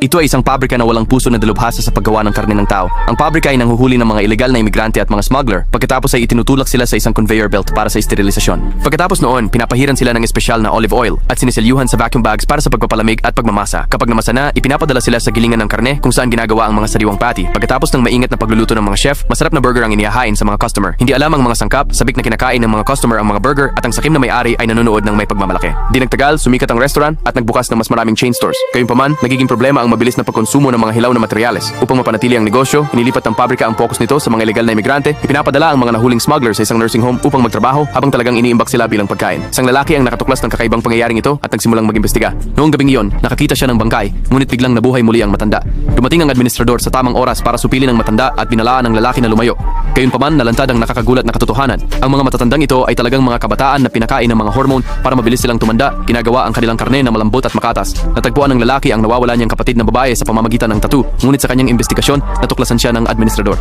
Ito ay isang pabrika na walang puso na dalubhasa sa paggawa ng karne ng tao. Ang pabrika ay nanghuhuli ng mga ilegal na imigrante at mga smuggler, pagkatapos ay itinutulak sila sa isang conveyor belt para sa sterilisasyon. Pagkatapos noon, pinapahiran sila ng espesyal na olive oil at siniselyuhan sa vacuum bags para sa pagpapalamig at pagmamasa. Kapag namasa na, ipinapadala sila sa gilingan ng karne kung saan ginagawa ang mga sariwang patty. Pagkatapos ng maingat na pagluluto ng mga chef, masarap na burger ang inihahain sa mga customer. Hindi alam ang mga sangkap, sabik na kinakain ng mga customer ang mga burger at ang sakim na may-ari ay nanonood ng may pagmamalaki. Di nagtagal, sumikat ang restaurant at nagbukas ng mas maraming chain stores. Gayunpaman, nagiging problema ang mabilis na pagkonsumo ng mga hilaw na materyales. Upang mapanatili ang negosyo, inilipat ng pabrika ang focus nito sa mga ilegal na imigrante, ipinapadala ang mga nahuling smuggler sa isang nursing home upang magtrabaho habang talagang iniimbak sila bilang pagkain. Isang lalaki ang nakatuklas ng kakaibang pangyayaring ito at nagsimulang mag-imbestiga. Noong gabing iyon, nakakita siya ng bangkay, ngunit biglang nabuhay muli ang matanda. Dumating ang administrador sa tamang oras para supilin ang matanda at binalaan ang lalaki na lumayo. Gayunpaman, nalantad ang nakakagulat na katotohanan. Ang mga matatandang ito ay talagang mga kabataan na pinakain ng mga hormone para mabilis silang tumanda, ginagawa ang kanilang karne na malambot at makatas. Natagpuan ng lalaki ang nawawala niyang kapatid na babae sa pamamagitan ng tattoo, ngunit sa kanyang investigasyon, natuklasan siya ng administrador.